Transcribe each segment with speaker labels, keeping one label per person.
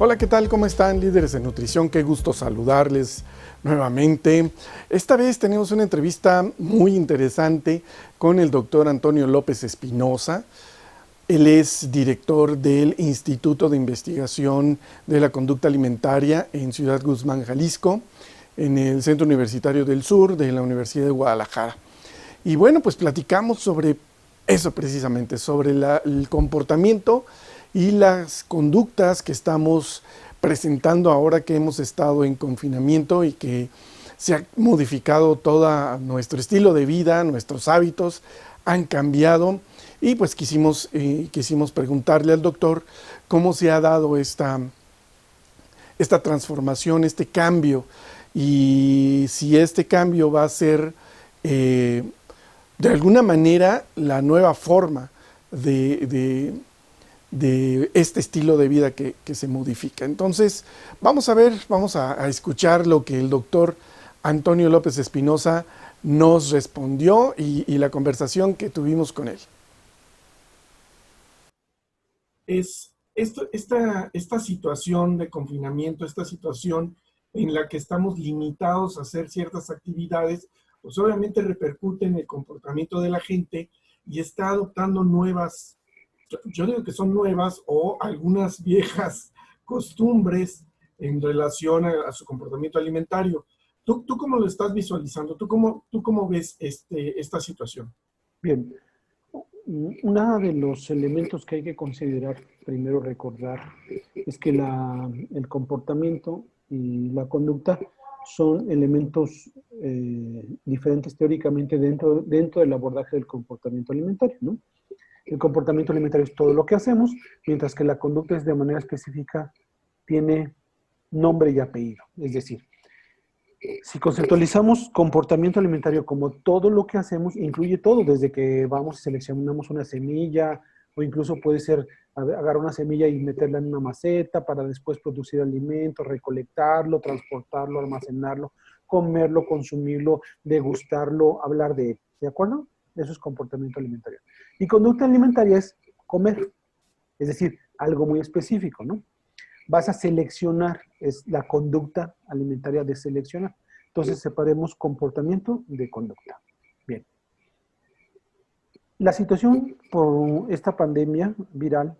Speaker 1: Hola, ¿qué tal? ¿Cómo están, líderes de nutrición? Qué gusto saludarles nuevamente. Esta vez tenemos una entrevista muy interesante con el doctor Antonio López Espinosa. Él es director del Instituto de Investigación de la Conducta Alimentaria en Ciudad Guzmán, Jalisco, en el Centro Universitario del Sur de la Universidad de Guadalajara. Y bueno, pues platicamos sobre eso precisamente, sobre el comportamiento y las conductas que estamos presentando ahora que hemos estado en confinamiento y que se ha modificado todo nuestro estilo de vida, nuestros hábitos han cambiado y pues quisimos preguntarle al doctor cómo se ha dado esta transformación, este cambio y si este cambio va a ser de alguna manera la nueva forma de este estilo de vida que se modifica. Entonces, vamos a ver, vamos a escuchar lo que el doctor Antonio López Espinosa nos respondió y la conversación que tuvimos con él. Esta situación de confinamiento, esta situación en la que estamos limitados a hacer ciertas actividades, pues obviamente repercute en el comportamiento de la gente y está adoptando nuevas, yo digo que son nuevas o algunas viejas costumbres en relación a su comportamiento alimentario. ¿Tú cómo lo estás visualizando? ¿Tú cómo ves esta situación?
Speaker 2: Bien, uno de los elementos que hay que considerar, primero recordar, es que el comportamiento y la conducta son elementos diferentes teóricamente dentro del abordaje del comportamiento alimentario, ¿no? El comportamiento alimentario es todo lo que hacemos, mientras que la conducta es de manera específica, tiene nombre y apellido. Es decir, si conceptualizamos comportamiento alimentario como todo lo que hacemos, incluye todo, desde que vamos y seleccionamos una semilla, o incluso puede ser agarrar una semilla y meterla en una maceta para después producir alimento, recolectarlo, transportarlo, almacenarlo, comerlo, consumirlo, degustarlo, hablar de él. ¿De acuerdo? Eso es comportamiento alimentario. Y conducta alimentaria es comer, es decir, algo muy específico, ¿no? Vas a seleccionar, es la conducta alimentaria de seleccionar. Entonces separemos comportamiento de conducta. Bien. La situación por esta pandemia viral,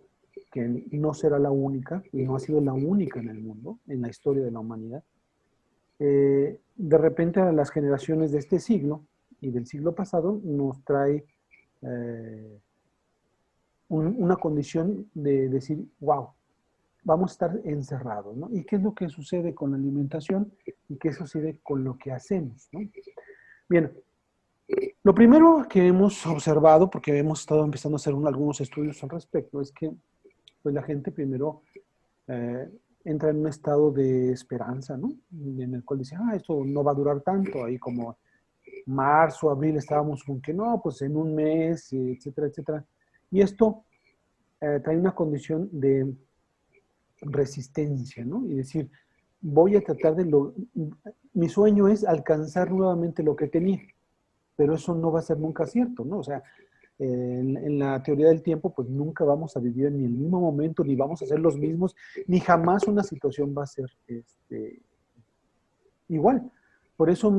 Speaker 2: que no será la única, y no ha sido la única en el mundo, en la historia de la humanidad, de repente a las generaciones de este siglo y del siglo pasado nos trae una condición de decir, wow, vamos a estar encerrados, ¿no? ¿Y qué es lo que sucede con la alimentación y qué sucede con lo que hacemos, ¿no? Bien, lo primero que hemos observado, porque hemos estado empezando a hacer algunos estudios al respecto, es que pues, la gente primero eh, entra en un estado de esperanza, ¿no? En el cual dice, esto no va a durar tanto, ahí como marzo, abril estábamos con que no, pues en un mes, etcétera, etcétera. Y esto trae una condición de resistencia, ¿no? Y decir, voy a tratar mi sueño es alcanzar nuevamente lo que tenía, pero eso no va a ser nunca cierto, ¿no? O sea, en la teoría del tiempo, pues nunca vamos a vivir ni el mismo momento, ni vamos a ser los mismos, ni jamás una situación va a ser igual. Por eso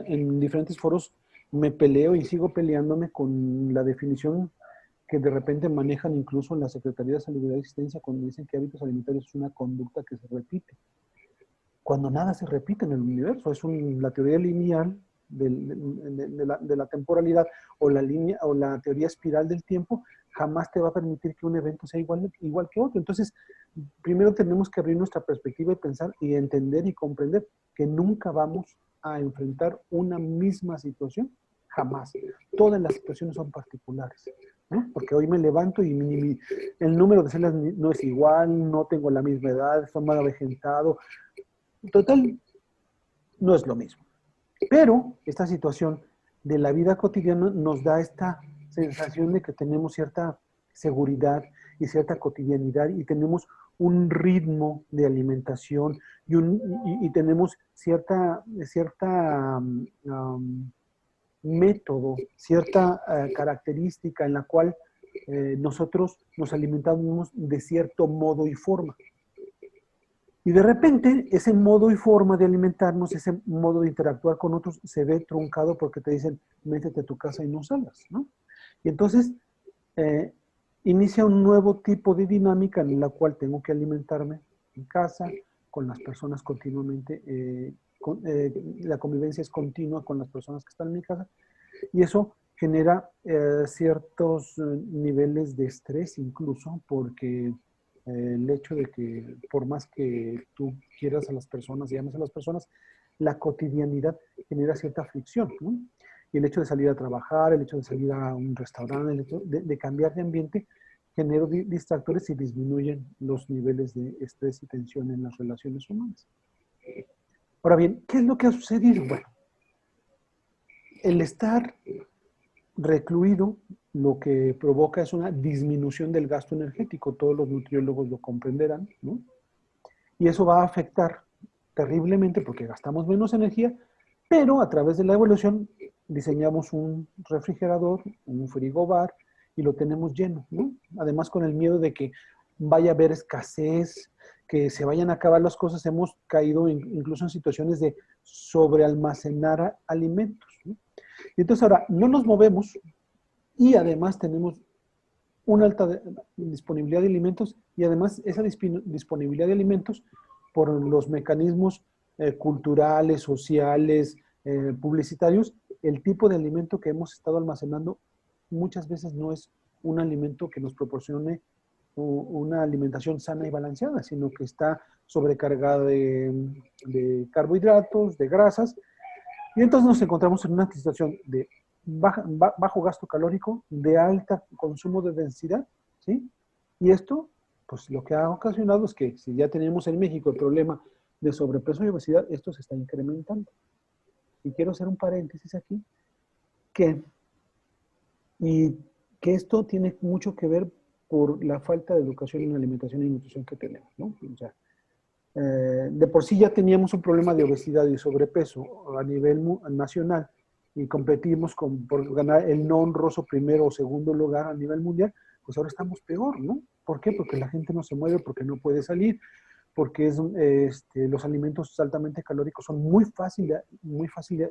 Speaker 2: en diferentes foros me peleo y sigo peleándome con la definición que de repente manejan incluso en la Secretaría de Salud y Asistencia cuando dicen que hábitos alimentarios es una conducta que se repite. Cuando nada se repite en el universo, es la teoría lineal de la temporalidad o la línea o la teoría espiral del tiempo jamás te va a permitir que un evento sea igual que otro. Entonces, primero tenemos que abrir nuestra perspectiva y pensar y entender y comprender que nunca vamos a enfrentar una misma situación, jamás. Todas las situaciones son particulares, ¿no? Porque hoy me levanto y el número de células no es igual, no tengo la misma edad, estoy más avejentado. Total, no es lo mismo. Pero esta situación de la vida cotidiana nos da esta sensación de que tenemos cierta seguridad y cierta cotidianidad y tenemos un ritmo de alimentación y tenemos cierta método, cierta característica en la cual nosotros nos alimentamos de cierto modo y forma. Y de repente, ese modo y forma de alimentarnos, ese modo de interactuar con otros, se ve truncado porque te dicen, métete a tu casa y no salgas, ¿no? Y entonces, eh, inicia un nuevo tipo de dinámica en la cual tengo que alimentarme en casa, con las personas continuamente, la convivencia es continua con las personas que están en mi casa, y eso genera ciertos niveles de estrés incluso, porque el hecho de que por más que tú quieras a las personas y ames a las personas, la cotidianidad genera cierta fricción, ¿no? Y el hecho de salir a trabajar, el hecho de salir a un restaurante, el hecho de cambiar de ambiente, genera distractores y disminuyen los niveles de estrés y tensión en las relaciones humanas. Ahora bien, ¿qué es lo que ha sucedido? Bueno, el estar recluido lo que provoca es una disminución del gasto energético, todos los nutriólogos lo comprenderán, ¿no? Y eso va a afectar terriblemente porque gastamos menos energía, pero a través de la evolución diseñamos un refrigerador, un frigobar y lo tenemos lleno, ¿no? Además con el miedo de que vaya a haber escasez, que se vayan a acabar las cosas, hemos caído incluso en situaciones de sobrealmacenar alimentos, ¿no? Y entonces ahora no nos movemos y además tenemos una alta disponibilidad de alimentos y además esa disponibilidad de alimentos por los mecanismos culturales, sociales, publicitarios, el tipo de alimento que hemos estado almacenando muchas veces no es un alimento que nos proporcione una alimentación sana y balanceada, sino que está sobrecargada de carbohidratos, de grasas, y entonces nos encontramos en una situación de bajo gasto calórico, de alta consumo de densidad, ¿sí? Y esto, pues lo que ha ocasionado es que si ya tenemos en México el problema de sobrepeso y obesidad, esto se está incrementando. Y quiero hacer un paréntesis aquí, que, y que esto tiene mucho que ver por la falta de educación en alimentación y nutrición que tenemos, ¿no? O sea, de por sí ya teníamos un problema de obesidad y sobrepeso a nivel nacional y competimos por ganar el no honroso primero o segundo lugar a nivel mundial, pues ahora estamos peor, ¿no? ¿Por qué? Porque la gente no se mueve, porque no puede salir, porque los alimentos altamente calóricos son muy fácil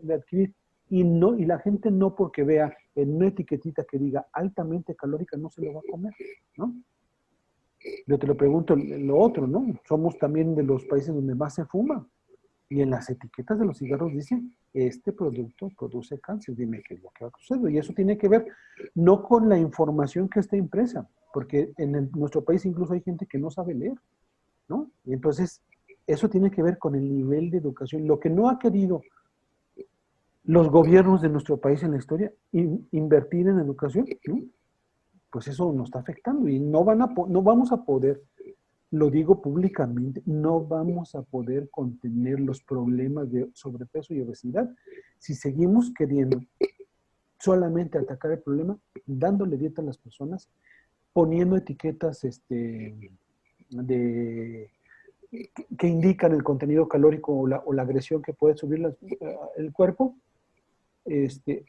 Speaker 2: de adquirir y la gente no porque vea en una etiquetita que diga altamente calórica no se lo va a comer, ¿no? Yo te lo pregunto, lo otro, ¿no? Somos también de los países donde más se fuma. Y en las etiquetas de los cigarros dicen, este producto produce cáncer. Dime qué es lo que va a suceder. Y eso tiene que ver no con la información que está impresa, porque en nuestro país incluso hay gente que no sabe leer, ¿no? Y entonces, eso tiene que ver con el nivel de educación. Lo que no ha querido los gobiernos de nuestro país en la historia, invertir en educación, ¿no? Pues eso nos está afectando y no vamos a poder, lo digo públicamente, no vamos a poder contener los problemas de sobrepeso y obesidad si seguimos queriendo solamente atacar el problema, dándole dieta a las personas, poniendo etiquetas que indican el contenido calórico o la agresión que puede subir el cuerpo,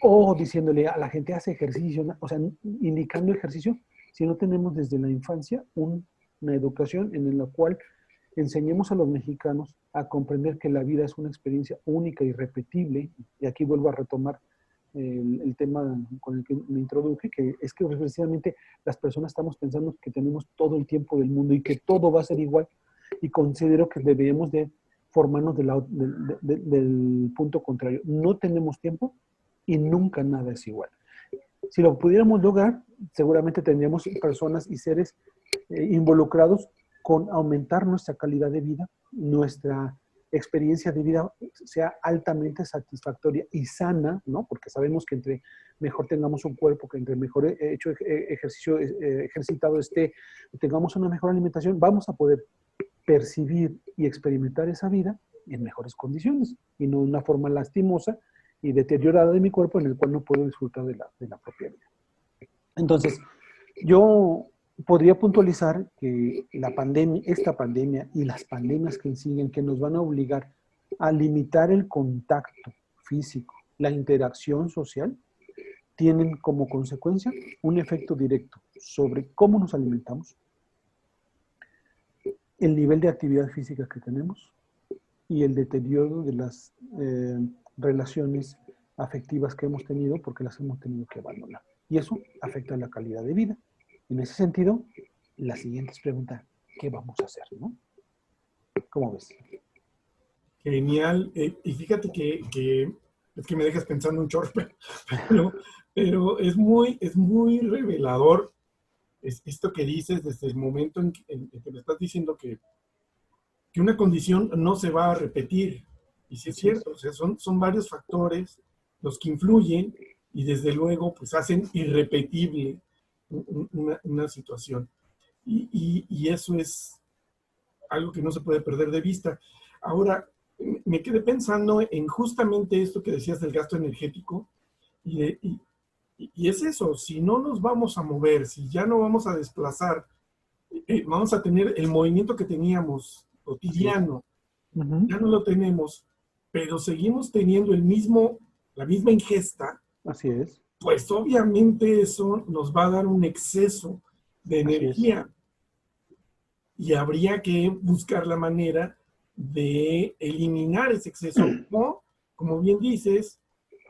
Speaker 2: o diciéndole a la gente hace ejercicio, o sea, indicando ejercicio, si no tenemos desde la infancia una educación en la cual enseñemos a los mexicanos a comprender que la vida es una experiencia única y irrepetible, y aquí vuelvo a retomar el tema con el que me introduje, que es que precisamente las personas estamos pensando que tenemos todo el tiempo del mundo y que todo va a ser igual, y considero que deberíamos de formarnos del punto contrario. No tenemos tiempo y nunca nada es igual. Si lo pudiéramos lograr, seguramente tendríamos personas y seres involucrados con aumentar nuestra calidad de vida, nuestra experiencia de vida sea altamente satisfactoria y sana, ¿no? Porque sabemos que entre mejor tengamos un cuerpo, que entre mejor hecho ejercicio ejercitado esté, tengamos una mejor alimentación, vamos a poder percibir y experimentar esa vida en mejores condiciones y no de una forma lastimosa y deteriorada de mi cuerpo en el cual no puedo disfrutar de la propia vida. Entonces, yo podría puntualizar que esta pandemia y las pandemias que siguen, que nos van a obligar a limitar el contacto físico, la interacción social, tienen como consecuencia un efecto directo sobre cómo nos alimentamos, el nivel de actividad física que tenemos y el deterioro de las relaciones afectivas que hemos tenido porque las hemos tenido que abandonar. Y eso afecta la calidad de vida. En ese sentido, la siguiente es pregunta, ¿qué vamos a hacer? ¿No? ¿Cómo ves?
Speaker 1: Genial. Y fíjate que es que me dejas pensando un chorro, pero, pero es muy revelador esto que dices desde el momento en que me estás diciendo que una condición no se va a repetir. Y sí es
Speaker 2: Así es.
Speaker 1: cierto, o sea, son varios factores los que influyen y desde luego pues hacen irrepetible una situación. Y eso es algo que no se puede perder de vista. Ahora, me quedé pensando en justamente esto que decías del gasto energético y es eso, si no nos vamos a mover, si ya no vamos a desplazar, vamos a tener el movimiento que teníamos
Speaker 2: Así es.
Speaker 1: cotidiano,
Speaker 2: Uh-huh.
Speaker 1: ya no lo tenemos, pero seguimos teniendo la misma ingesta,
Speaker 2: Así es.
Speaker 1: pues obviamente eso nos va a dar un exceso de
Speaker 2: Así es.
Speaker 1: energía y habría que buscar la manera de eliminar ese exceso o, como bien dices,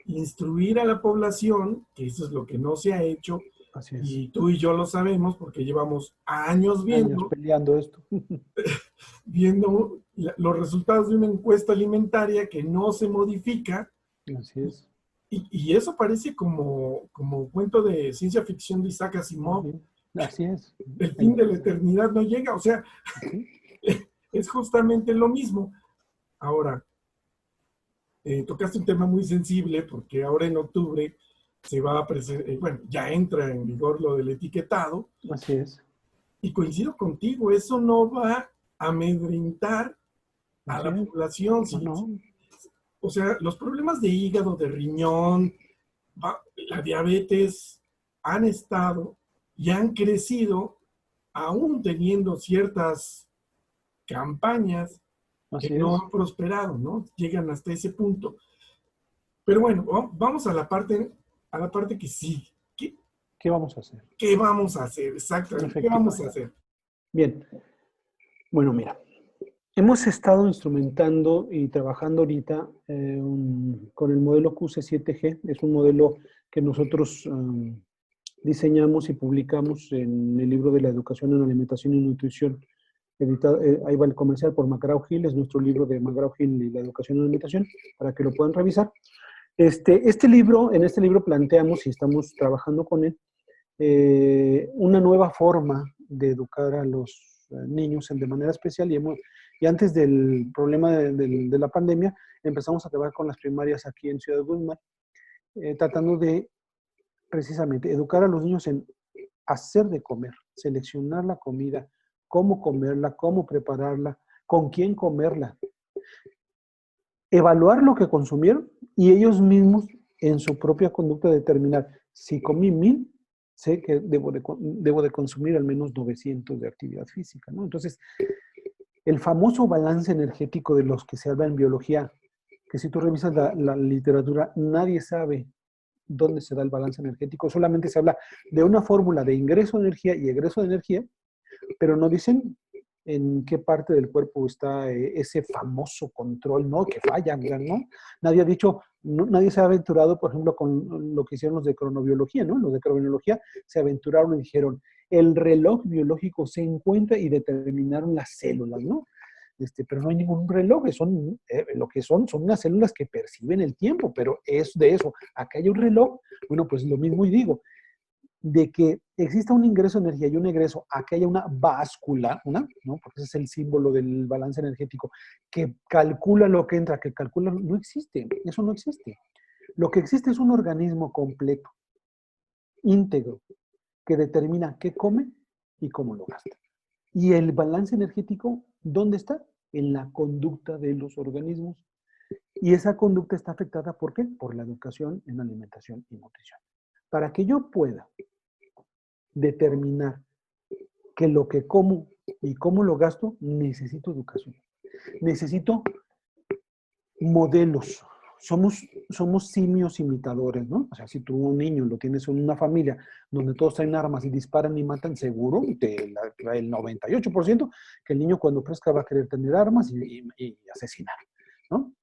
Speaker 1: instruir a la población, que eso es lo que no se ha hecho,
Speaker 2: Así es.
Speaker 1: y tú y yo lo sabemos porque llevamos años
Speaker 2: Años
Speaker 1: viendo,
Speaker 2: peleando esto.
Speaker 1: los resultados de una encuesta alimentaria que no se modifica,
Speaker 2: Así es.
Speaker 1: y eso parece como cuento de ciencia ficción de Isaac Asimov,
Speaker 2: Así, así es.
Speaker 1: el fin
Speaker 2: El-
Speaker 1: de la eternidad no llega, o sea,
Speaker 2: sí,
Speaker 1: es justamente lo mismo. Ahora, tocaste un tema muy sensible porque ahora en octubre se va a presentar, bueno, ya entra en vigor lo del etiquetado
Speaker 2: así es.
Speaker 1: y coincido contigo, eso no va a amedrentar a
Speaker 2: Así
Speaker 1: la
Speaker 2: es.
Speaker 1: población.
Speaker 2: No, no.
Speaker 1: O sea, los problemas de hígado, de riñón, la diabetes han estado y han crecido aún teniendo ciertas campañas que
Speaker 2: Así
Speaker 1: no
Speaker 2: es.
Speaker 1: han prosperado, ¿no? Llegan hasta ese punto. Pero bueno, vamos a la parte que sí.
Speaker 2: ¿Qué vamos a hacer?
Speaker 1: ¿Qué vamos a hacer? Exactamente, ¿qué vamos a
Speaker 2: Efectivamente.
Speaker 1: hacer?
Speaker 2: Bien. Bueno, mira. Hemos estado instrumentando y trabajando ahorita con el modelo QC7G. Es un modelo que nosotros diseñamos y publicamos en el libro de la educación en alimentación y nutrición. Editado, ahí va el comercial por McGraw-Hill, es nuestro libro de McGraw-Hill y la educación en alimentación, para que lo puedan revisar. En este libro planteamos y estamos trabajando con él una nueva forma de educar a los niños de manera especial y antes del problema de la pandemia empezamos a trabajar con las primarias aquí en Ciudad Guzmán, tratando de precisamente educar a los niños en hacer de comer, seleccionar la comida, cómo comerla, cómo prepararla, con quién comerla, evaluar lo que consumieron y ellos mismos en su propia conducta determinar si comí 1000, sé que debo de consumir al menos 900 de actividad física, ¿no? Entonces, el famoso balance energético de los que se habla en biología, que si tú revisas la literatura, nadie sabe dónde se da el balance energético, solamente se habla de una fórmula de ingreso de energía y egreso de energía, pero no dicen en qué parte del cuerpo está ese famoso control, ¿no? Que falla, ¿no? Nadie ha dicho, no, nadie se ha aventurado, por ejemplo, con lo que hicieron los de cronobiología, ¿no? Los de cronobiología se aventuraron y dijeron, el reloj biológico se encuentra y determinaron las células, ¿no? Pero no hay ningún reloj, lo que son unas células que perciben el tiempo, pero es de eso. Acá hay un reloj, bueno, pues lo mismo y digo, de que exista un ingreso de energía y un egreso, a que haya una báscula, ¿no? Porque ese es el símbolo del balance energético, que calcula lo que entra, que calcula, no existe, eso no existe. Lo que existe es un organismo completo, íntegro, que determina qué come y cómo lo gasta. Y el balance energético, ¿dónde está? En la conducta de los organismos. Y esa conducta está afectada, ¿por qué? Por la educación en alimentación y nutrición. Para que yo pueda determinar que lo que como y cómo lo gasto, necesito educación. Necesito modelos. somos simios imitadores, ¿no? O sea, si tú un niño lo tienes en una familia donde todos traen armas y disparan y matan, seguro, el 98%, que el niño cuando crezca va a querer tener armas y asesinar, ¿no?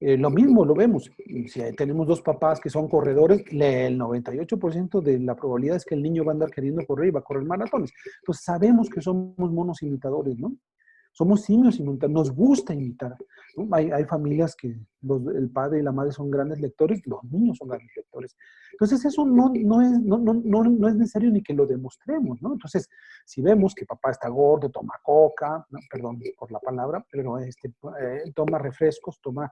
Speaker 2: Lo mismo lo vemos. Si tenemos dos papás que son corredores, el 98% de la probabilidad es que el niño va a andar queriendo correr y va a correr maratones. Entonces sabemos que somos monos imitadores, ¿no? Somos simios imitadores, nos gusta imitar, ¿no? Hay familias que el padre y la madre son grandes lectores, los niños son grandes lectores. Entonces eso no es necesario ni que lo demostremos, ¿no? Entonces, si vemos que papá está gordo, toma coca, ¿no? Perdón por la palabra, pero toma refrescos, toma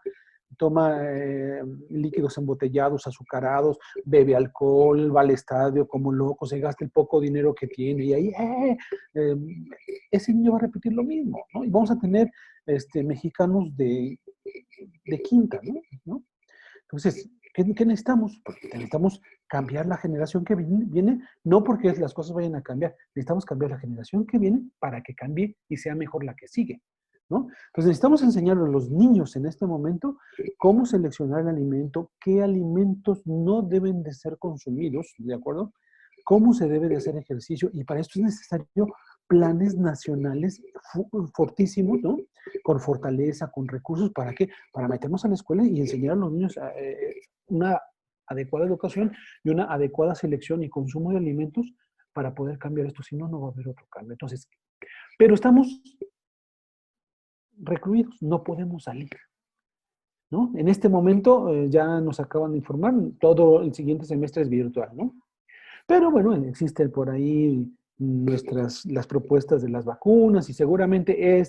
Speaker 2: líquidos embotellados, azucarados, bebe alcohol, va al estadio como loco, se gasta el poco dinero que tiene y ahí eh, ese niño va a repetir lo mismo, ¿no? Y vamos a tener mexicanos de quinta, ¿no? Entonces, ¿qué necesitamos? Porque necesitamos cambiar la generación que viene, no porque las cosas vayan a cambiar, necesitamos cambiar la generación que viene para que cambie y sea mejor la que sigue, ¿no? Entonces necesitamos enseñar a los niños en este momento cómo seleccionar el alimento, qué alimentos no deben de ser consumidos, ¿de acuerdo? Cómo se debe de hacer ejercicio y para esto es necesario planes nacionales fortísimos, ¿no? Con fortaleza, con recursos, ¿para qué? Para meternos a la escuela y enseñar a los niños una adecuada educación y una adecuada selección y consumo de alimentos para poder cambiar esto, si no, no va a haber otro cambio. Entonces, pero estamos recluidos, no podemos salir, ¿no? En este momento ya nos acaban de informar, todo el siguiente semestre es virtual, ¿no? Pero bueno, existen por ahí las propuestas de las vacunas y seguramente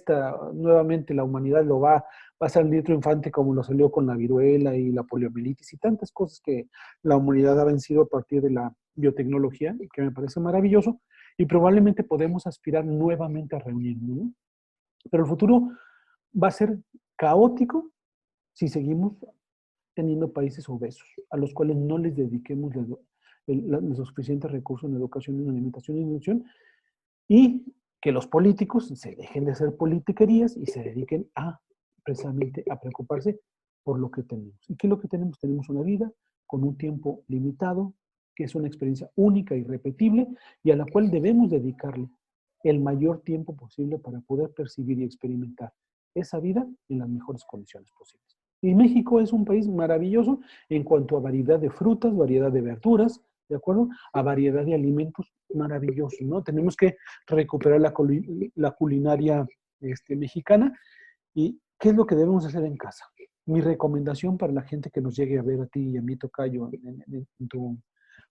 Speaker 2: nuevamente la humanidad lo va a salir triunfante como lo salió con la viruela y la poliomielitis y tantas cosas que la humanidad ha vencido a partir de la biotecnología, que me parece maravilloso, y probablemente podemos aspirar nuevamente a reunirnos, ¿no? Pero el futuro va a ser caótico si seguimos teniendo países obesos, a los cuales no les dediquemos los suficientes recursos en educación, en alimentación y en nutrición, y que los políticos se dejen de hacer politiquerías y se dediquen precisamente a preocuparse por lo que tenemos. ¿Y qué es lo que tenemos? Tenemos una vida con un tiempo limitado, que es una experiencia única y repetible, y a la cual debemos dedicarle el mayor tiempo posible para poder percibir y experimentar esa vida en las mejores condiciones posibles. Y México es un país maravilloso en cuanto a variedad de frutas, variedad de verduras, ¿de acuerdo? A variedad de alimentos maravillosos, ¿no? Tenemos que recuperar la culinaria mexicana. ¿Y qué es lo que debemos hacer en casa? Mi recomendación para la gente que nos llegue a ver a ti y a mí, Tocayo, en tu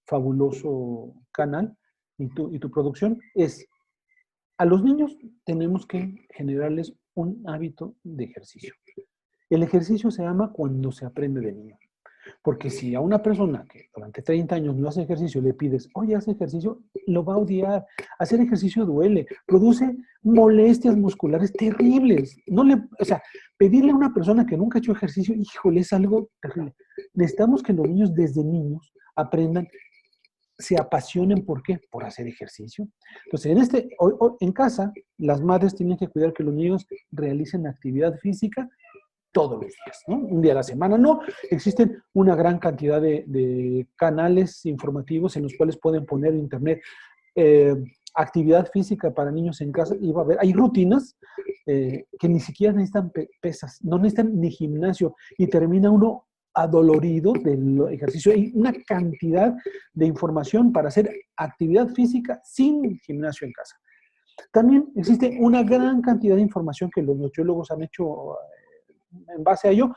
Speaker 2: fabuloso canal y tu producción es, a los niños tenemos que generarles un hábito de ejercicio. El ejercicio se ama cuando se aprende de niño. Porque si a una persona que durante 30 años no hace ejercicio le pides, oye, haz ejercicio, lo va a odiar. Hacer ejercicio duele, produce molestias musculares terribles. O sea, pedirle a una persona que nunca ha hecho ejercicio, híjole, es algo terrible. Necesitamos que los niños desde niños aprendan, se apasionen, ¿por qué? Por hacer ejercicio. Entonces, en casa, las madres tienen que cuidar que los niños realicen actividad física todos los días, ¿no? Un día a la semana, no. Existen una gran cantidad de canales informativos en los cuales pueden poner en internet actividad física para niños en casa y va a haber, hay rutinas que ni siquiera necesitan pesas, no necesitan ni gimnasio y termina uno adolorido del ejercicio. Hay una cantidad de información para hacer actividad física sin gimnasio en casa. También existe una gran cantidad de información que los nutriólogos han hecho en base a ello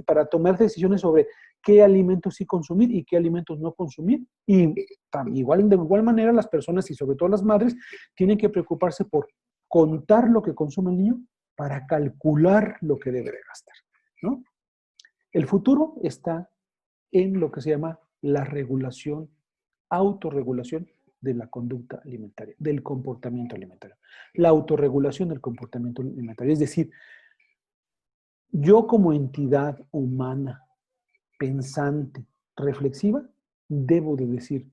Speaker 2: para tomar decisiones sobre qué alimentos sí consumir y qué alimentos no consumir. Y de igual manera las personas y sobre todo las madres tienen que preocuparse por contar lo que consume el niño para calcular lo que debe de gastar, ¿no? El futuro está en lo que se llama la regulación, autorregulación de la conducta alimentaria, del comportamiento alimentario. La autorregulación del comportamiento alimentario, es decir, yo como entidad humana, pensante, reflexiva, debo de decir,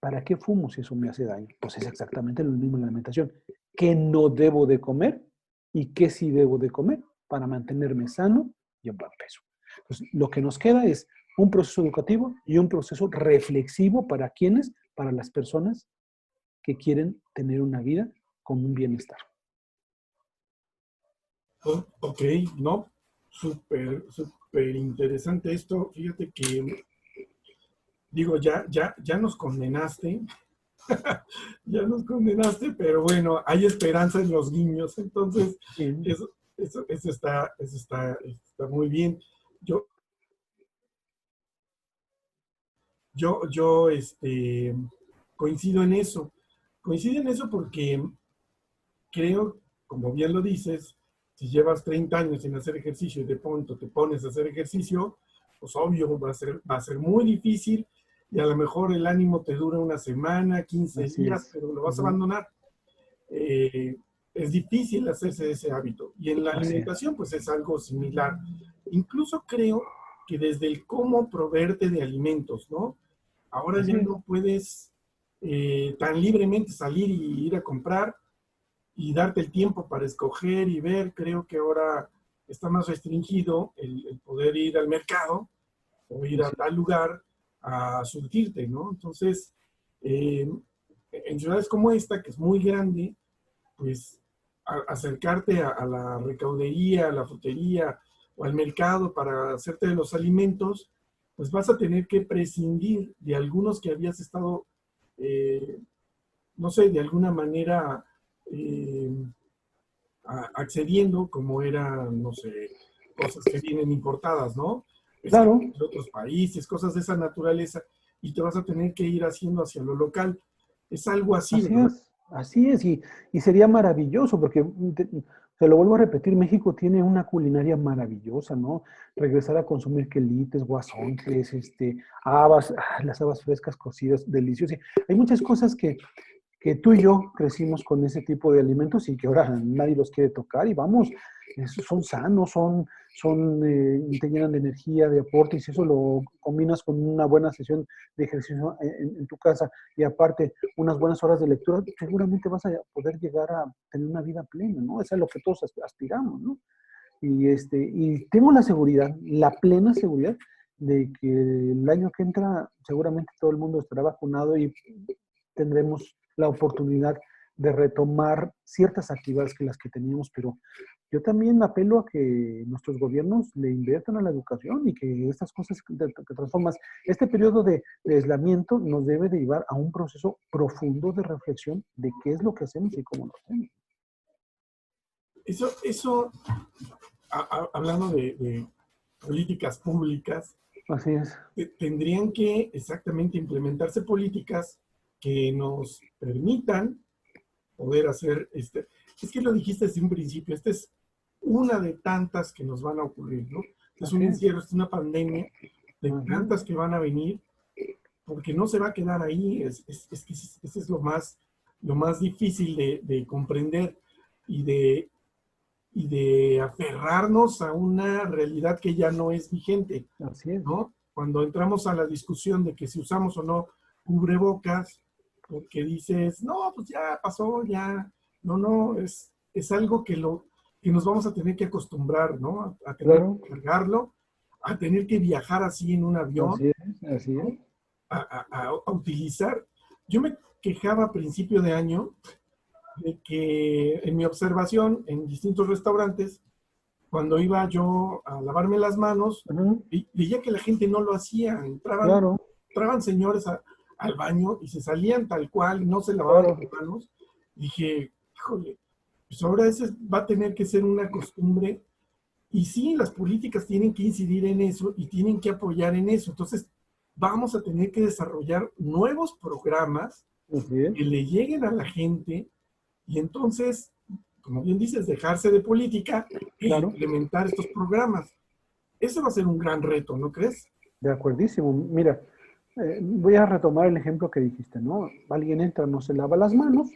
Speaker 2: ¿para qué fumo si eso me hace daño? Pues es exactamente lo mismo en la alimentación. ¿Qué no debo de comer y qué sí debo de comer para mantenerme sano y en buen peso? Entonces, lo que nos queda es un proceso educativo y un proceso reflexivo para quienes, para las personas que quieren tener una vida con un bienestar.
Speaker 1: Oh, ok, no, súper interesante esto. Fíjate que, digo, ya nos condenaste, ya nos condenaste, pero bueno, hay esperanza en los niños, entonces
Speaker 2: Sí,
Speaker 1: eso está muy bien. Yo, yo coincido en eso porque creo, como bien lo dices, si llevas 30 años sin hacer ejercicio y de pronto te pones a hacer ejercicio, pues obvio va a ser muy difícil y a lo mejor el ánimo te dura una semana, 15
Speaker 2: así
Speaker 1: días,
Speaker 2: es.
Speaker 1: pero lo vas a
Speaker 2: Ujú.
Speaker 1: abandonar. Eh, es difícil hacerse de ese hábito. Y en la
Speaker 2: Así es.
Speaker 1: alimentación, pues es algo similar. Incluso creo que desde el cómo proveerte de alimentos, ¿no? Ahora
Speaker 2: Así
Speaker 1: ya
Speaker 2: es.
Speaker 1: no puedes tan libremente salir y ir a comprar y darte el tiempo para escoger y ver. Creo que ahora está más restringido el poder ir al mercado o ir a
Speaker 2: Así
Speaker 1: tal lugar a surtirte, ¿no? Entonces, eh, en ciudades como esta, que es muy grande, pues acercarte a la recaudería, a la frutería o al mercado para hacerte de los alimentos, pues vas a tener que prescindir de algunos que habías estado, eh, no sé, de alguna manera eh, accediendo, como eran, no sé, cosas que vienen importadas, ¿no? Pescado
Speaker 2: claro,
Speaker 1: de otros países, cosas de esa naturaleza, y te vas a tener que ir haciendo hacia lo local. Es algo así,
Speaker 2: así
Speaker 1: ¿verdad?
Speaker 2: es. Así es. Y sería maravilloso porque, se lo vuelvo a repetir, México tiene una culinaria maravillosa, ¿no? Regresar a consumir quelites, guasontles, habas, las habas frescas cocidas, deliciosas. Hay muchas cosas que tú y yo crecimos con ese tipo de alimentos y que ahora nadie los quiere tocar y vamos, son sanos, te llenan de energía, de aporte y si eso lo combinas con una buena sesión de ejercicio en tu casa y aparte unas buenas horas de lectura, seguramente vas a poder llegar a tener una vida plena, ¿no? Eso es lo que todos aspiramos, ¿no? Y tengo la seguridad, la plena seguridad de que el año que entra seguramente todo el mundo estará vacunado y tendremos la oportunidad de retomar ciertas actividades que las que teníamos, pero yo también apelo a que nuestros gobiernos le inviertan a la educación y que estas cosas que transformas, este periodo de aislamiento nos debe de llevar a un proceso profundo de reflexión de qué es lo que hacemos y cómo lo hacemos.
Speaker 1: Eso hablando de políticas públicas,
Speaker 2: Así es.
Speaker 1: tendrían que exactamente implementarse políticas que nos permitan poder hacer Es que lo dijiste desde un principio, esta es una de tantas que nos van a ocurrir, ¿no? Es un
Speaker 2: Así es.
Speaker 1: encierro, es una pandemia de
Speaker 2: Ujú.
Speaker 1: tantas que van a venir, porque no se va a quedar ahí. Es que eso es lo más difícil de comprender y de aferrarnos a una realidad que ya no es vigente,
Speaker 2: Así es.
Speaker 1: ¿no? Cuando entramos a la discusión de que si usamos o no cubrebocas, porque dices, no, pues ya pasó, ya, no, no, es algo que nos vamos a tener que acostumbrar, ¿no? A tener
Speaker 2: Claro.
Speaker 1: que cargarlo, a tener que viajar así en un avión,
Speaker 2: Así es. Así es.
Speaker 1: ¿no? A utilizar. Yo me quejaba a principio de año de que en mi observación en distintos restaurantes, cuando iba yo a lavarme las manos,
Speaker 2: Ujú.
Speaker 1: veía que la gente no lo hacía.
Speaker 2: Claro.
Speaker 1: Entraban señores al baño y se salían tal cual, no se lavaban
Speaker 2: Claro.
Speaker 1: las manos. Dije, híjole, pues ahora eso va a tener que ser una costumbre. Y sí, las políticas tienen que incidir en eso y tienen que apoyar en eso. Entonces, vamos a tener que desarrollar nuevos programas
Speaker 2: Así es.
Speaker 1: que le lleguen a la gente y entonces, como bien dices, dejarse de política e
Speaker 2: Claro.
Speaker 1: implementar estos programas. Ese va a ser un gran reto, ¿no crees?
Speaker 2: De acuerdísimo. Mira, voy a retomar el ejemplo que dijiste, ¿no? Alguien entra, no se lava las manos,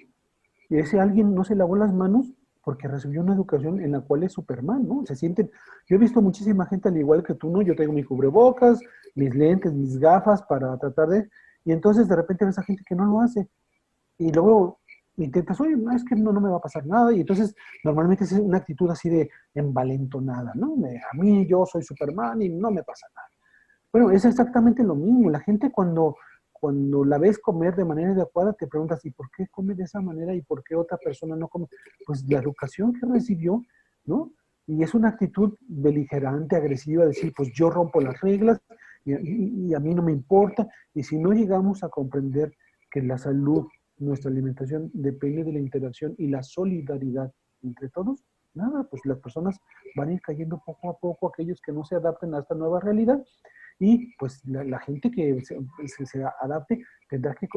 Speaker 2: y ese alguien no se lavó las manos porque recibió una educación en la cual es Superman, ¿no? Se sienten, yo he visto muchísima gente al igual que tú, ¿no? Yo tengo mi cubrebocas, mis lentes, mis gafas para tratar de, y entonces de repente ves a gente que no lo hace. Y luego intentas, oye, no, es que no me va a pasar nada, y entonces normalmente es una actitud así de envalentonada, ¿no? A mí yo soy Superman y no me pasa nada. Bueno, es exactamente lo mismo. La gente cuando la ves comer de manera adecuada, te preguntas, ¿y por qué come de esa manera y por qué otra persona no come? Pues la educación que recibió, ¿no? Y es una actitud beligerante, agresiva, decir, pues yo rompo las reglas y a mí no me importa. Y si no llegamos a comprender que la salud, nuestra alimentación, depende de la interacción y la solidaridad entre todos, nada, pues las personas van a ir cayendo poco a poco, aquellos que no se adapten a esta nueva realidad, y pues la gente que se adapte tendrá que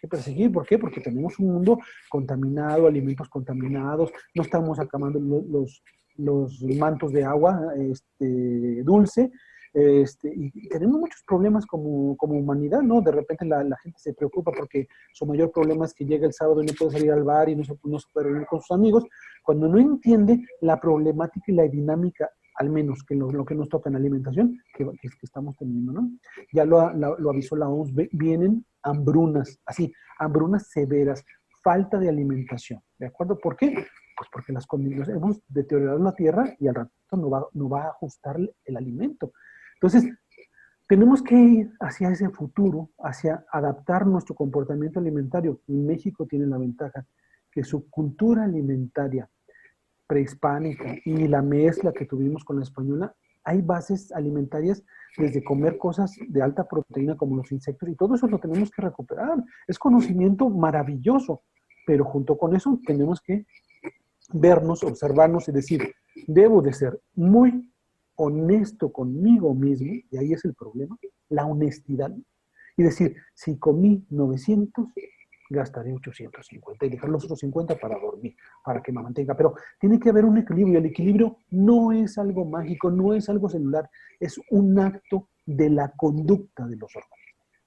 Speaker 2: perseguir. ¿Por qué? Porque tenemos un mundo contaminado, alimentos contaminados, no estamos acabando los mantos de agua dulce, y tenemos muchos problemas como humanidad, ¿no? De repente la gente se preocupa porque su mayor problema es que llega el sábado y no puede salir al bar y no se puede reunir con sus amigos, cuando no entiende la problemática y la dinámica, al menos que lo que nos toca en alimentación, que estamos teniendo, ¿no? Ya lo avisó la OMS, vienen hambrunas, así, hambrunas severas, falta de alimentación, ¿de acuerdo? ¿Por qué? Pues porque las condiciones, hemos deteriorado la tierra y al rato no va a ajustar el alimento. Entonces, tenemos que ir hacia ese futuro, hacia adaptar nuestro comportamiento alimentario. Y México tiene la ventaja que su cultura alimentaria prehispánica y la mezcla que tuvimos con la española, hay bases alimentarias desde comer cosas de alta proteína como los insectos, y todo eso lo tenemos que recuperar. Es conocimiento maravilloso, pero junto con eso tenemos que vernos, observarnos y decir, debo de ser muy honesto conmigo mismo, y ahí es el problema, la honestidad, y decir, si comí 900, gastaré 850 y dejar los otros 50 para dormir, para que me mantenga. Pero tiene que haber un equilibrio, y el equilibrio no es algo mágico, no es algo celular, es un acto de la conducta de los órganos,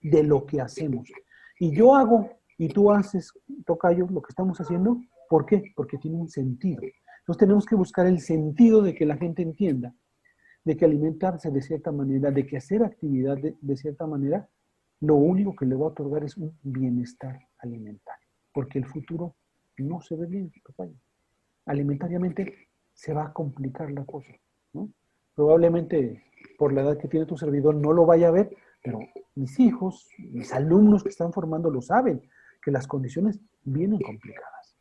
Speaker 2: de lo que hacemos. Y yo hago y tú haces, tocayo, lo que estamos haciendo, ¿por qué? Porque tiene un sentido. Entonces tenemos que buscar el sentido de que la gente entienda, de que alimentarse de cierta manera, de que hacer actividad de cierta manera, lo único que le va a otorgar es un bienestar alimentario, porque el futuro no se ve bien, tocayo. Alimentariamente se va a complicar la cosa, ¿no? Probablemente por la edad que tiene tu servidor no lo vaya a ver, pero mis hijos, mis alumnos que están formando lo saben, que las condiciones vienen complicadas.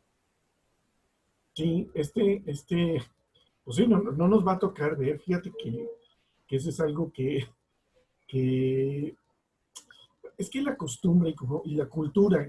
Speaker 1: Sí, pues sí, no nos va a tocar ver, fíjate que eso es algo que es que la costumbre y la cultura,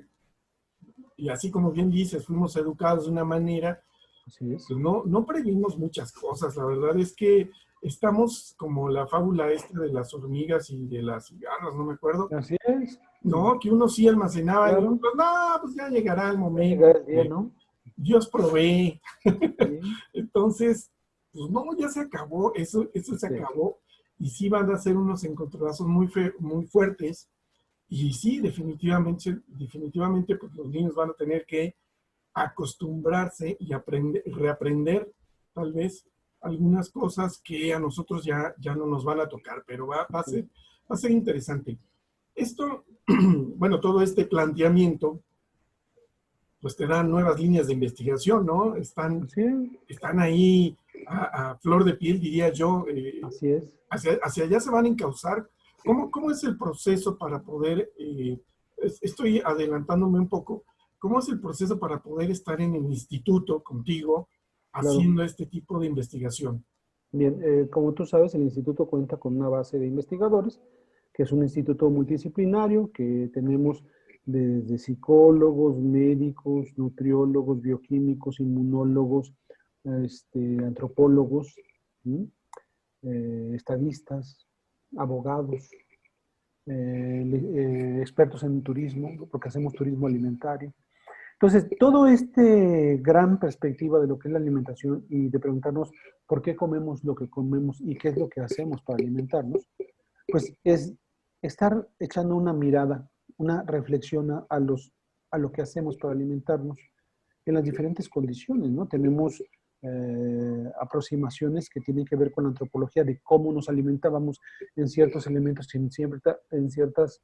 Speaker 1: y así como bien dices, fuimos educados de una manera,
Speaker 2: Así es.
Speaker 1: pues no previmos muchas cosas. La verdad es que estamos como la fábula esta de las hormigas y de las cigarras, no me acuerdo.
Speaker 2: Así es.
Speaker 1: No, que uno sí almacenaba y
Speaker 2: Claro.
Speaker 1: otros, no, pues ya llegará el
Speaker 2: Va a
Speaker 1: momento,
Speaker 2: llegar el día,
Speaker 1: que
Speaker 2: ¿no?
Speaker 1: Dios provee.
Speaker 2: Sí.
Speaker 1: Entonces, pues no, ya se acabó, eso se
Speaker 2: Sí.
Speaker 1: acabó. Y sí van a ser unos encontronazos muy fuertes. Y sí, definitivamente, pues los niños van a tener que acostumbrarse y reaprender tal vez algunas cosas que a nosotros ya no nos van a tocar, pero va a ser interesante. Esto, bueno, todo este planteamiento, pues te dan nuevas líneas de investigación, ¿no?
Speaker 2: Así es.
Speaker 1: Están ahí a flor de piel, diría yo,
Speaker 2: Así es.
Speaker 1: hacia allá se van a encauzar. ¿Cómo es el proceso para poder, estoy adelantándome un poco, cómo es el proceso para poder estar en el instituto contigo
Speaker 2: Claro.
Speaker 1: haciendo este tipo de investigación?
Speaker 2: Bien, como tú sabes, el instituto cuenta con una base de investigadores, que es un instituto multidisciplinario, que tenemos desde psicólogos, médicos, nutriólogos, bioquímicos, inmunólogos, antropólogos, ¿sí? Estadistas, abogados, expertos en turismo, porque hacemos turismo alimentario. Entonces, todo este gran perspectiva de lo que es la alimentación y de preguntarnos por qué comemos lo que comemos y qué es lo que hacemos para alimentarnos, pues es estar echando una mirada, una reflexión a lo que hacemos para alimentarnos en las diferentes condiciones, ¿no? Tenemos aproximaciones que tienen que ver con la antropología de cómo nos alimentábamos en ciertos elementos, en ciertas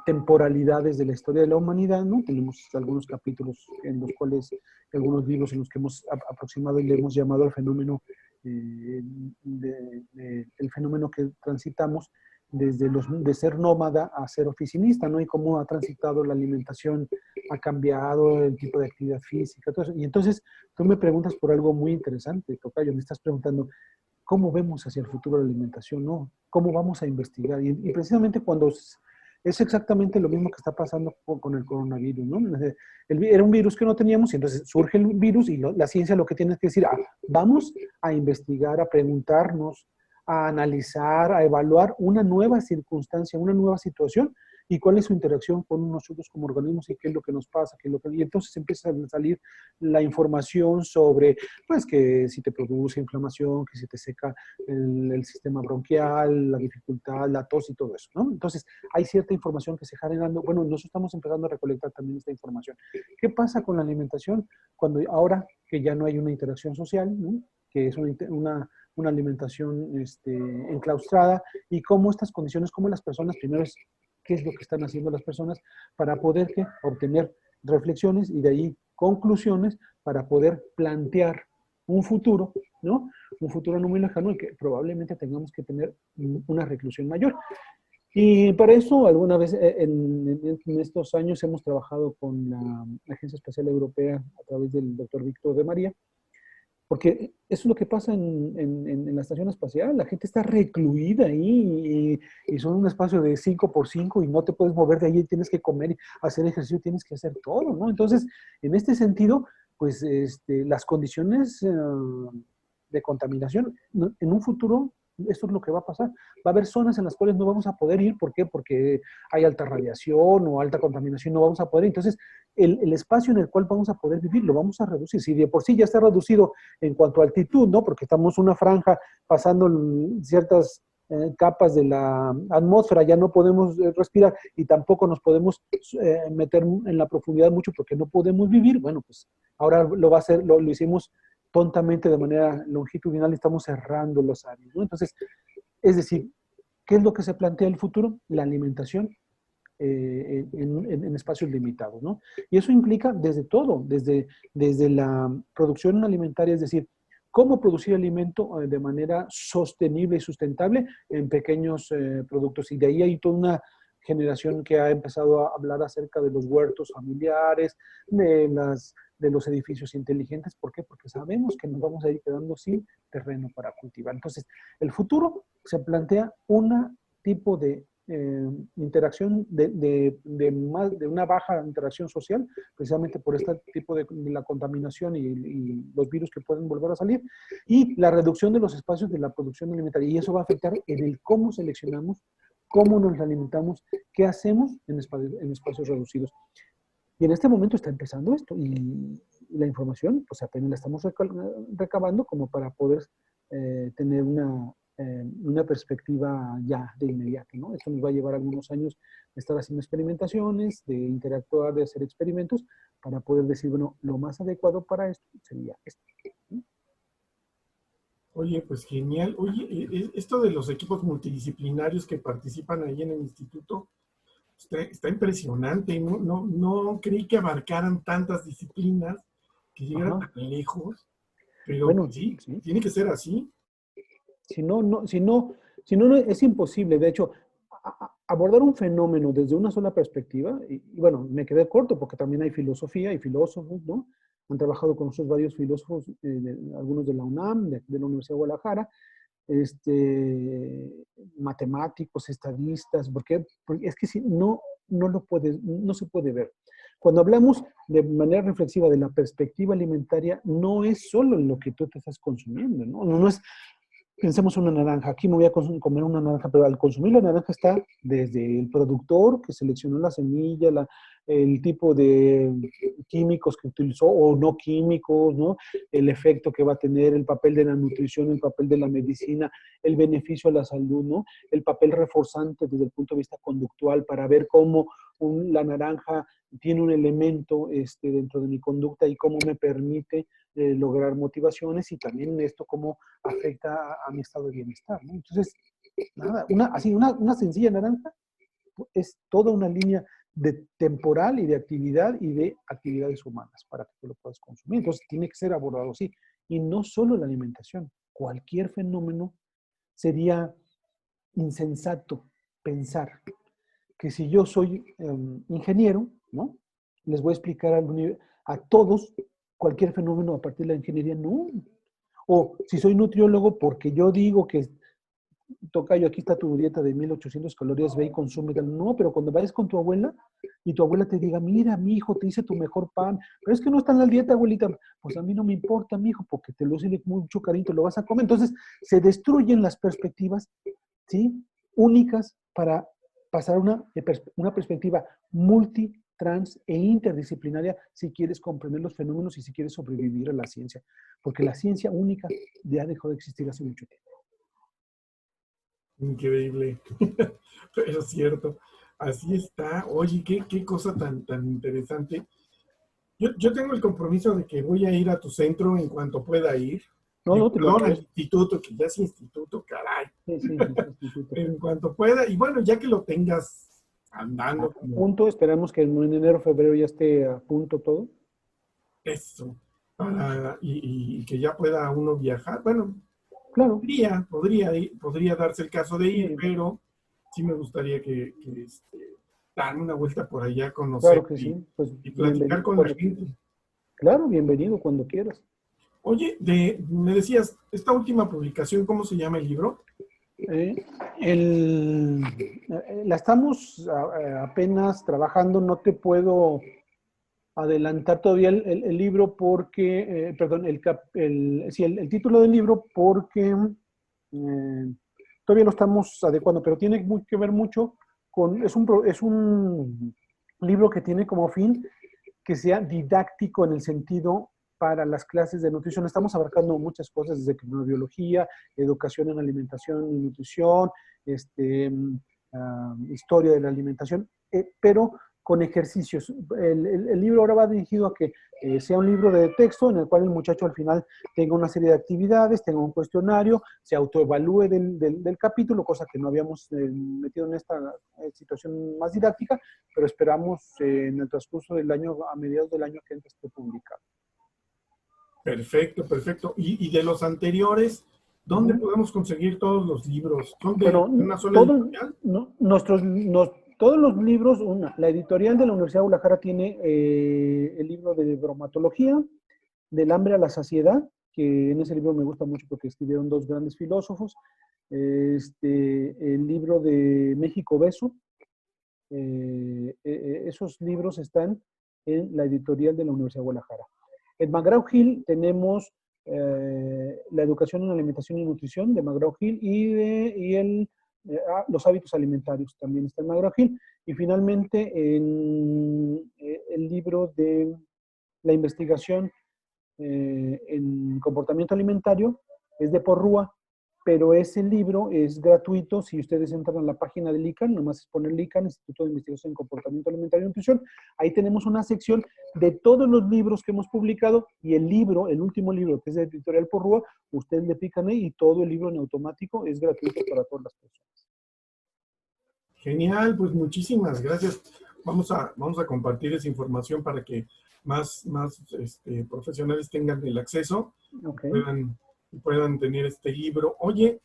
Speaker 2: temporalidades de la historia de la humanidad, ¿no? Tenemos algunos capítulos en los cuales, algunos libros en los que hemos aproximado y le hemos llamado al fenómeno, el fenómeno que transitamos desde de ser nómada a ser oficinista, ¿no? Y cómo ha transitado la alimentación, ha cambiado el tipo de actividad física, todo eso. Y entonces tú me preguntas por algo muy interesante, Tocayo, me estás preguntando, ¿cómo vemos hacia el futuro de la alimentación? ¿No? ¿Cómo vamos a investigar? Y precisamente cuando es exactamente lo mismo que está pasando con el coronavirus, ¿no? Era un virus que no teníamos y entonces surge el virus y la ciencia lo que tiene que decir, vamos a investigar, a preguntarnos, a analizar, a evaluar una nueva circunstancia, una nueva situación y cuál es su interacción con nosotros como organismos y qué es lo que nos pasa, y entonces empieza a salir la información sobre, pues, que si te produce inflamación, que si te seca el sistema bronquial, la dificultad, la tos y todo eso, ¿no? Entonces, hay cierta información que se generando, bueno, nosotros estamos empezando a recolectar también esta información. ¿Qué pasa con la alimentación cuando ahora que ya no hay una interacción social, ¿no? Que es una alimentación enclaustrada y cómo estas condiciones, cómo las personas primero es qué es lo que están haciendo las personas para poder obtener reflexiones y de ahí conclusiones para poder plantear un futuro, ¿no? Un futuro no muy lejano en que probablemente tengamos que tener una reclusión mayor. Y para eso, alguna vez en estos años hemos trabajado con la Agencia Espacial Europea a través del doctor Víctor de María, porque eso es lo que pasa en la estación espacial. La gente está recluida ahí y son un espacio de 5 por 5 y no te puedes mover de ahí, tienes que comer, hacer ejercicio, tienes que hacer todo, ¿no? Entonces, en este sentido, pues las condiciones de contaminación, en un futuro, esto es lo que va a pasar. Va a haber zonas en las cuales no vamos a poder ir. ¿Por qué? Porque hay alta radiación o alta contaminación, no vamos a poder. Entonces, el espacio en el cual vamos a poder vivir lo vamos a reducir. Si de por sí ya está reducido en cuanto a altitud, ¿no? Porque estamos una franja pasando ciertas capas de la atmósfera, ya no podemos respirar y tampoco nos podemos meter en la profundidad mucho porque no podemos vivir. Bueno, pues ahora lo va a hacer, lo hicimos tontamente de manera longitudinal y estamos cerrando los áreas, ¿no? Entonces, es decir, ¿qué es lo que se plantea el futuro? La alimentación en espacios limitados, ¿no? Y eso implica desde todo, desde la producción alimentaria, es decir, cómo producir alimento de manera sostenible y sustentable en pequeños productos. Y de ahí hay toda una generación que ha empezado a hablar acerca de los huertos familiares, de los edificios inteligentes. ¿Por qué? Porque sabemos que nos vamos a ir quedando sin terreno para cultivar. Entonces, el futuro se plantea un tipo de interacción de una baja interacción social, precisamente por este tipo de la contaminación y los virus que pueden volver a salir, y la reducción de los espacios de la producción alimentaria. Y eso va a afectar en el cómo seleccionamos, cómo nos alimentamos, qué hacemos en espacios reducidos. Y en este momento está empezando esto y la información, pues apenas la estamos recabando como para poder tener una perspectiva ya de inmediato, ¿no? Esto nos va a llevar algunos años de estar haciendo experimentaciones, de interactuar, de hacer experimentos, para poder decir, bueno, lo más adecuado para esto sería esto, ¿no?
Speaker 1: Oye, pues genial. Oye, esto de los equipos multidisciplinarios que participan ahí en el instituto, está impresionante. No creí que abarcaran tantas disciplinas, que llegaran
Speaker 2: Ajá.
Speaker 1: tan lejos, pero
Speaker 2: Bueno,
Speaker 1: pues sí,
Speaker 2: sí.
Speaker 1: tiene que ser así.
Speaker 2: Si no, es imposible. De hecho, abordar un fenómeno desde una sola perspectiva, y bueno, me quedé corto porque también hay filosofía y filósofos, ¿no? Han trabajado con nosotros varios filósofos, algunos de la UNAM, de la Universidad de Guadalajara, matemáticos, estadistas, porque es que si no, no se puede ver. Cuando hablamos de manera reflexiva de la perspectiva alimentaria, no es solo lo que tú te estás consumiendo, ¿no? No es, pensemos una naranja, aquí me voy a comer una naranja, pero al consumir la naranja está desde el productor que seleccionó la semilla, el tipo de químicos que utilizó o no químicos, ¿no? El efecto que va a tener, el papel de la nutrición, el papel de la medicina, el beneficio a la salud, ¿no? El papel reforzante desde el punto de vista conductual para ver cómo la naranja tiene un elemento dentro de mi conducta y cómo me permite lograr motivaciones y también esto cómo afecta a mi estado de bienestar, ¿no? Entonces, nada, así una sencilla naranja es toda una línea de temporal y de actividades humanas para que tú lo puedas consumir. Entonces tiene que ser abordado así. Y no solo la alimentación, cualquier fenómeno sería insensato pensar que si yo soy ingeniero, ¿no? Les voy a explicar a todos cualquier fenómeno a partir de la ingeniería, no. O si soy nutriólogo, porque yo digo que, tocayo, aquí está tu dieta de 1800 calorías, ve y consume. No, pero cuando vayas con tu abuela y tu abuela te diga, mira, mi hijo, te hice tu mejor pan, pero es que no está en la dieta, abuelita, pues a mí no me importa, mi hijo, porque te lo hice mucho cariño, te lo vas a comer. Entonces, se destruyen las perspectivas, ¿sí? Únicas para pasar una perspectiva multi, trans e interdisciplinaria si quieres comprender los fenómenos y si quieres sobrevivir a la ciencia. Porque la ciencia única ya dejó de existir hace mucho tiempo.
Speaker 1: Increíble, pero cierto. Así está. Oye, qué cosa tan interesante. Yo tengo el compromiso de que voy a ir a tu centro en cuanto pueda ir.
Speaker 2: No, no, te lo
Speaker 1: Perdón, al
Speaker 2: agradezco.
Speaker 1: instituto, que ya es instituto, caray.
Speaker 2: Sí, sí, es instituto.
Speaker 1: En cuanto pueda. Y bueno, ya que lo tengas
Speaker 2: A
Speaker 1: andando como
Speaker 2: punto, esperamos que en enero, febrero ya esté a punto todo.
Speaker 1: eso, y que ya pueda uno viajar. Bueno,
Speaker 2: Claro,
Speaker 1: podría darse el caso de ir,
Speaker 2: sí,
Speaker 1: pero sí me gustaría darme una vuelta por allá, conocer
Speaker 2: claro que sí. Pues
Speaker 1: y platicar
Speaker 2: bienvenido
Speaker 1: con la
Speaker 2: cuando
Speaker 1: gente.
Speaker 2: quieras. Claro, bienvenido cuando quieras.
Speaker 1: Oye, me decías, esta última publicación, ¿cómo se llama el libro?
Speaker 2: Eh, la estamos apenas trabajando, no te puedo adelantar todavía el libro porque, perdón, sí, el título del libro porque todavía lo estamos adecuando, pero tiene que ver mucho con, es un libro que tiene como fin que sea didáctico en el sentido para las clases de nutrición. Estamos abarcando muchas cosas, desde biología, educación en alimentación y nutrición, historia de la alimentación, pero con ejercicios. El libro ahora va dirigido a que sea un libro de texto en el cual el muchacho al final tenga una serie de actividades, tenga un cuestionario, se autoevalúe del capítulo, cosa que no habíamos metido en esta situación más didáctica, pero esperamos en el transcurso del año, a mediados del año que entra, esté publicado.
Speaker 1: Perfecto, perfecto. Y de los anteriores, ¿dónde podemos conseguir todos los libros? ¿Son de
Speaker 2: Bueno,
Speaker 1: una sola editorial?
Speaker 2: todos los libros, la editorial de la Universidad de Guadalajara tiene el libro de bromatología, del hambre a la saciedad, que en ese libro me gusta mucho porque escribieron dos grandes filósofos. El libro de México Obeso. Esos libros están en la editorial de la Universidad de Guadalajara. En McGraw-Hill tenemos la educación en alimentación y nutrición de McGraw-Hill los hábitos alimentarios también está en McGraw-Hill. Y finalmente el libro de la investigación en comportamiento alimentario es de Porrúa, pero ese libro es gratuito. Si ustedes entran a la página del ICANN, nomás es poner el ICANN, Instituto de Investigación en Comportamiento Alimentario y Nutrición, ahí tenemos una sección de todos los libros que hemos publicado y el último libro, que es de Editorial Porrúa, ustedes le pican ahí y todo el libro en automático es gratuito para todas las personas.
Speaker 1: Genial, pues muchísimas gracias. Vamos a compartir esa información para que más profesionales tengan el acceso
Speaker 2: Okay.
Speaker 1: y puedan tener este libro. Oye,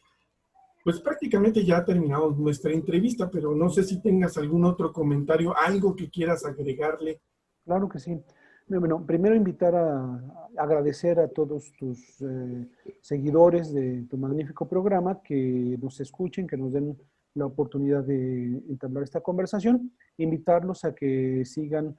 Speaker 1: pues prácticamente ya terminamos nuestra entrevista, pero no sé si tengas algún otro comentario, algo que quieras agregarle.
Speaker 2: Claro que sí. Bueno, primero invitar a agradecer a todos tus seguidores de tu magnífico programa que nos escuchen, que nos den la oportunidad de entablar esta conversación. Invitarlos a que sigan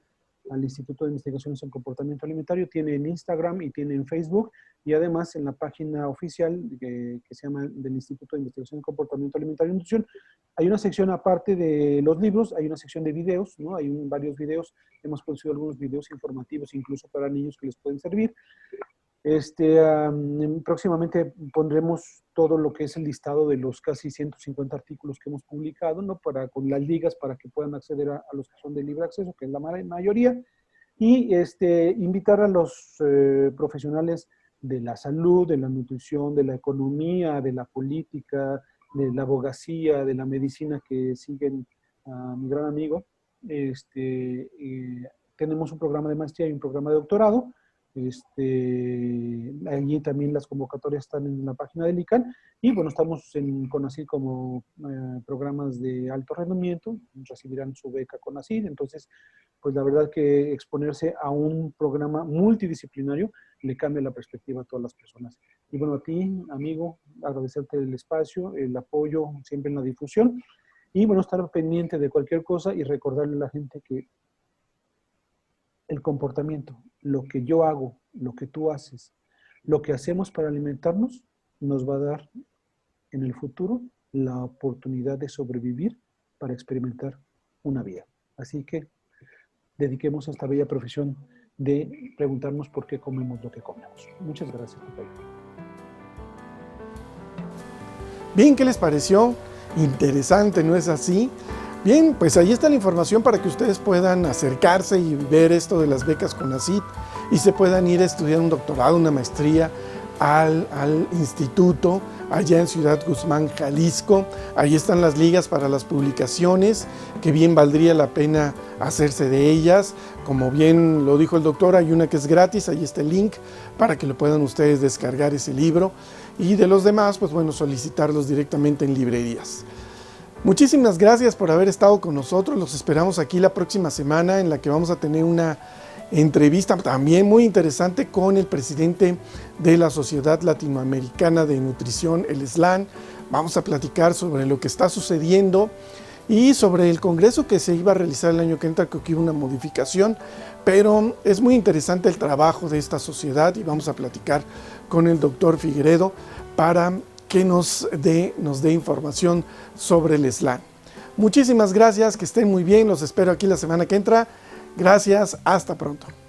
Speaker 2: al Instituto de Investigaciones en Comportamiento Alimentario. Tiene en Instagram y tiene en Facebook, y además en la página oficial que se llama del Instituto de Investigación en Comportamiento Alimentario y Nutrición. Hay una sección aparte de los libros, hay una sección de videos, ¿no? Hay varios videos. Hemos producido algunos videos informativos incluso para niños que les pueden servir. Próximamente pondremos todo lo que es el listado de los casi 150 artículos que hemos publicado, ¿no? Con las ligas para que puedan acceder a los que son de libre acceso, que es la mayoría, y invitar a los profesionales de la salud, de la nutrición, de la economía, de la política, de la abogacía, de la medicina que siguen a mi gran amigo. Tenemos un programa de maestría y un programa de doctorado. Allí también las convocatorias están en la página del ICANN. Y bueno, estamos en CONACYT como programas de alto rendimiento, recibirán su beca CONACYT. Entonces, pues la verdad que exponerse a un programa multidisciplinario le cambia la perspectiva a todas las personas. Y bueno, a ti, amigo, agradecerte el espacio, el apoyo siempre en la difusión. Y bueno, estar pendiente de cualquier cosa y recordarle a la gente que el comportamiento, lo que yo hago, lo que tú haces, lo que hacemos para alimentarnos, nos va a dar en el futuro la oportunidad de sobrevivir para experimentar una vida. Así que dediquemos a esta bella profesión de preguntarnos por qué comemos lo que comemos. Muchas gracias, Tocayo.
Speaker 1: Bien, ¿qué les pareció? Interesante, ¿no es así? Bien, pues ahí está la información para que ustedes puedan acercarse y ver esto de las becas CONACYT y se puedan ir a estudiar un doctorado, una maestría al instituto allá en Ciudad Guzmán, Jalisco. Ahí están las ligas para las publicaciones, que bien valdría la pena hacerse de ellas. Como bien lo dijo el doctor, hay una que es gratis, ahí está el link para que lo puedan ustedes descargar ese libro. Y de los demás, pues bueno, solicitarlos directamente en librerías. Muchísimas gracias por haber estado con nosotros. Los esperamos aquí la próxima semana, en la que vamos a tener una entrevista también muy interesante con el presidente de la Sociedad Latinoamericana de Nutrición, el SLAN. Vamos a platicar sobre lo que está sucediendo y sobre el congreso que se iba a realizar el año que entra. Creo que hubo una modificación, pero es muy interesante el trabajo de esta sociedad y vamos a platicar con el doctor Figueredo para que nos dé información sobre el SLAN. Muchísimas gracias, que estén muy bien, los espero aquí la semana que entra. Gracias, hasta pronto.